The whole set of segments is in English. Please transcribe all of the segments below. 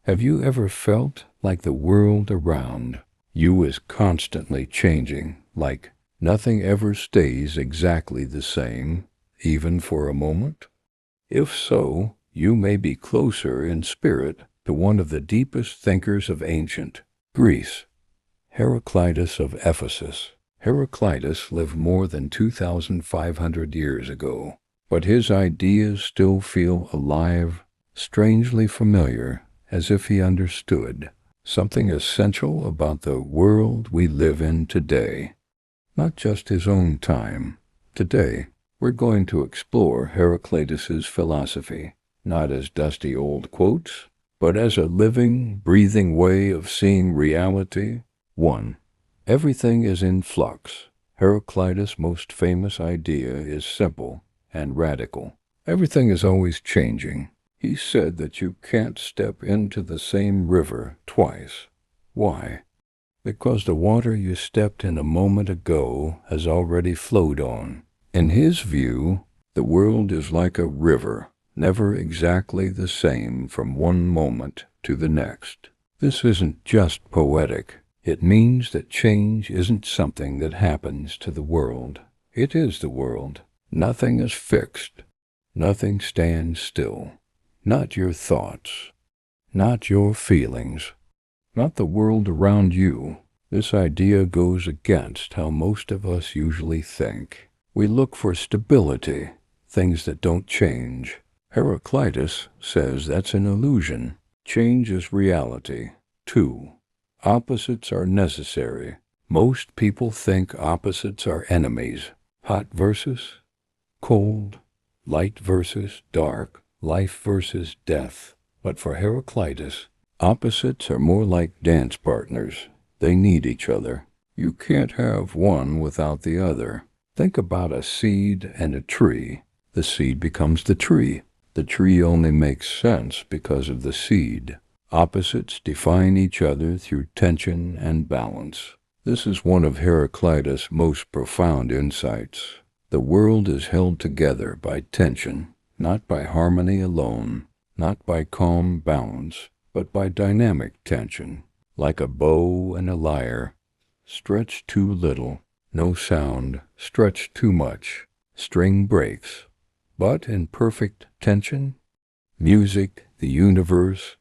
Have you ever felt like the world around you is constantly changing, like nothing ever stays exactly the same, even for a moment? If so, you may be closer in spirit to one of the deepest thinkers of ancient Greece, Heraclitus of Ephesus. Heraclitus lived more than 2,500 years ago, but his ideas still feel alive, strangely familiar, as if he understood something essential about the world we live in today. Not just his own time. Today, we're going to explore Heraclitus's philosophy, not as dusty old quotes, but as a living, breathing way of seeing reality. 1. Everything is in flux. Heraclitus' most famous idea is simple and radical. Everything is always changing. He said that you can't step into the same river twice. Why? Because the water you stepped in a moment ago has already flowed on. In his view, the world is like a river, never exactly the same from one moment to the next. This isn't just poetic. It means that change isn't something that happens to the world. It is the world. Nothing is fixed. Nothing stands still. Not your thoughts. Not your feelings. Not the world around you. This idea goes against how most of us usually think. We look for stability, things that don't change. Heraclitus says that's an illusion. Change is reality. 2. Opposites are necessary. Most people think opposites are enemies. Hot versus cold, light versus dark, life versus death. But for Heraclitus, opposites are more like dance partners. They need each other. You can't have one without the other. Think about a seed and a tree. The seed becomes the tree. The tree only makes sense because of the seed. Opposites define each other through tension and balance. This is one of Heraclitus' most profound insights. The world is held together by tension, not by harmony alone, not by calm balance, but by dynamic tension, like a bow and a lyre. Stretch too little, no sound. Stretch too much, string breaks. But in perfect tension, music, the universe,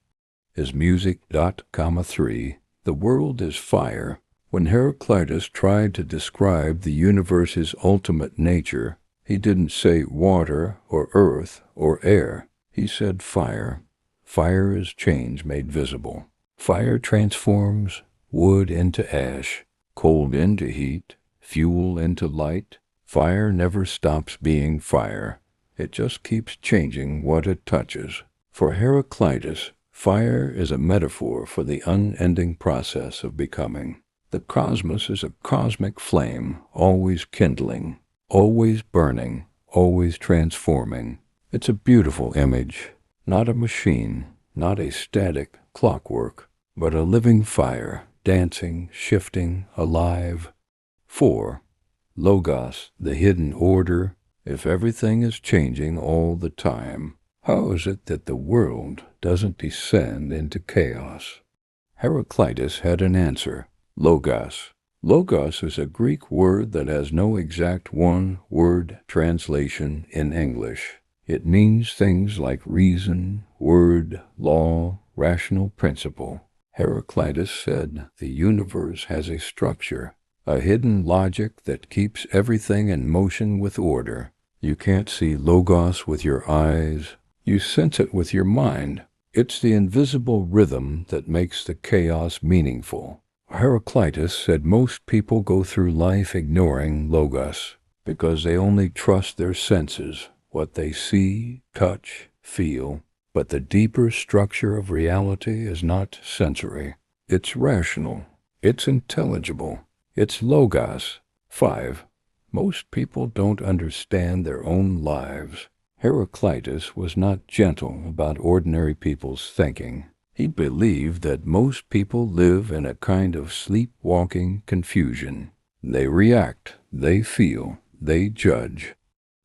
is music. 3. The world is fire. When Heraclitus tried to describe the universe's ultimate nature, he didn't say water or earth or air. He said fire. Fire is change made visible. Fire transforms wood into ash, cold into heat, fuel into light. Fire never stops being fire. It just keeps changing what it touches. For Heraclitus, fire is a metaphor for the unending process of becoming. The cosmos is a cosmic flame, always kindling, always burning, always transforming. It's a beautiful image, not a machine, not a static clockwork, but a living fire, dancing, shifting, alive. 4. Logos, the hidden order. If everything is changing all the time, how is it that the world doesn't descend into chaos? Heraclitus had an answer. Logos. Logos is a Greek word that has no exact one-word translation in English. It means things like reason, word, law, rational principle. Heraclitus said the universe has a structure, a hidden logic that keeps everything in motion with order. You can't see Logos with your eyes. You sense it with your mind. It's the invisible rhythm that makes the chaos meaningful. Heraclitus said most people go through life ignoring Logos because they only trust their senses, what they see, touch, feel. But the deeper structure of reality is not sensory. It's rational. It's intelligible. It's Logos. 5. Most people don't understand their own lives. Heraclitus was not gentle about ordinary people's thinking. He believed that most people live in a kind of sleepwalking confusion. They react, they feel, they judge,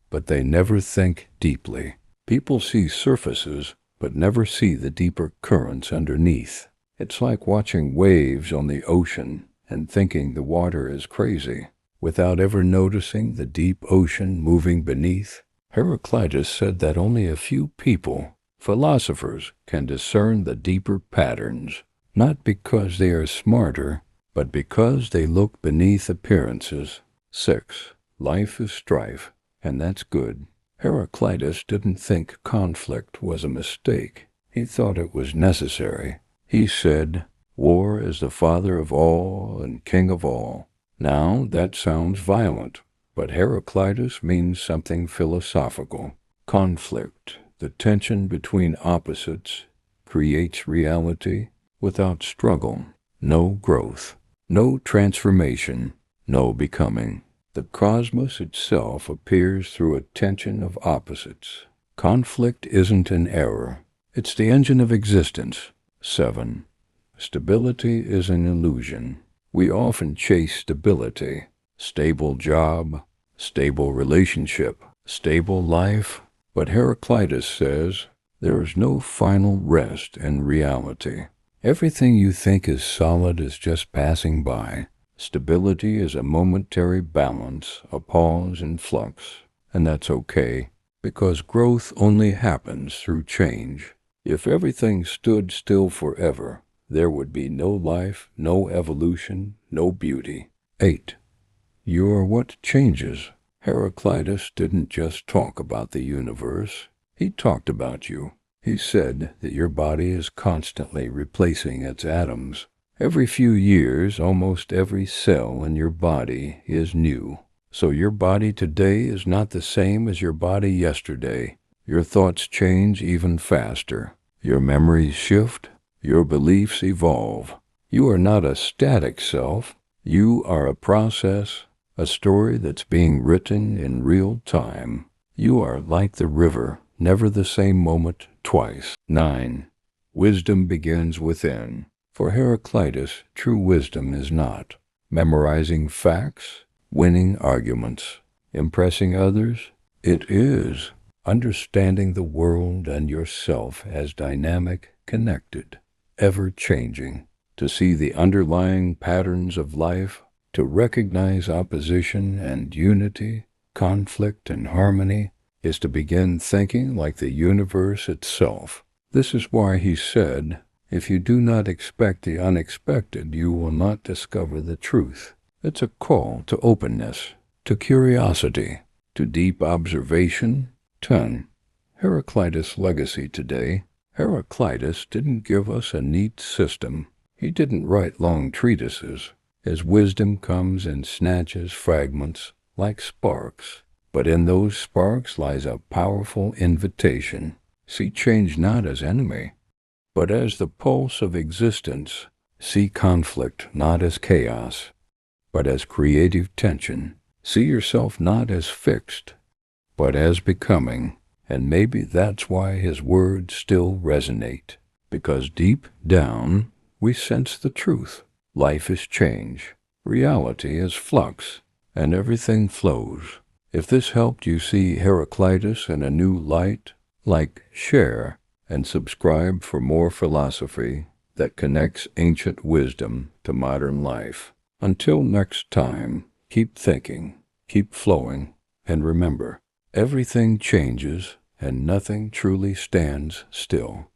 but they never think deeply. People see surfaces, but never see the deeper currents underneath. It's like watching waves on the ocean and thinking the water is crazy, without ever noticing the deep ocean moving beneath. Heraclitus said that only a few people, philosophers, can discern the deeper patterns, not because they are smarter, but because they look beneath appearances. 6. Life is strife, and that's good. Heraclitus didn't think conflict was a mistake. He thought it was necessary. He said, "War is the father of all and king of all." Now, that sounds violent, but Heraclitus means something philosophical. Conflict, the tension between opposites, creates reality. Without struggle, no growth, no transformation, no becoming. The cosmos itself appears through a tension of opposites. Conflict isn't an error. It's the engine of existence. 7. Stability is an illusion. We often chase stability. Stable job, stable relationship, stable life. But Heraclitus says there is no final rest in reality. Everything you think is solid is just passing by. Stability is a momentary balance, a pause in flux. And that's okay, because growth only happens through change. If everything stood still forever, there would be no life, no evolution, no beauty. 8. You are what changes. Heraclitus didn't just talk about the universe. He talked about you. He said that your body is constantly replacing its atoms. Every few years, almost every cell in your body is new. So your body today is not the same as your body yesterday. Your thoughts change even faster. Your memories shift. Your beliefs evolve. You are not a static self. You are a process, a story that's being written in real time. You are like the river, never the same moment twice. 9. Wisdom begins within. For Heraclitus, true wisdom is not memorizing facts, winning arguments, impressing others. It is understanding the world and yourself as dynamic, connected, ever-changing, to see the underlying patterns of life, to recognize opposition and unity, conflict and harmony, is to begin thinking like the universe itself. This is why he said, "If you do not expect the unexpected, you will not discover the truth." It's a call to openness, to curiosity, to deep observation. 10. Heraclitus' legacy today. Heraclitus didn't give us a neat system. He didn't write long treatises. His wisdom comes in snatches, fragments, like sparks. But in those sparks lies a powerful invitation. See change not as enemy, but as the pulse of existence. See conflict not as chaos, but as creative tension. See yourself not as fixed, but as becoming. And maybe that's why his words still resonate, because deep down we sense the truth. Life is change. Reality is flux, and everything flows. If this helped you see Heraclitus in a new light, like, share, and subscribe for more philosophy that connects ancient wisdom to modern life. Until next time, keep thinking, keep flowing, and remember, everything changes and nothing truly stands still.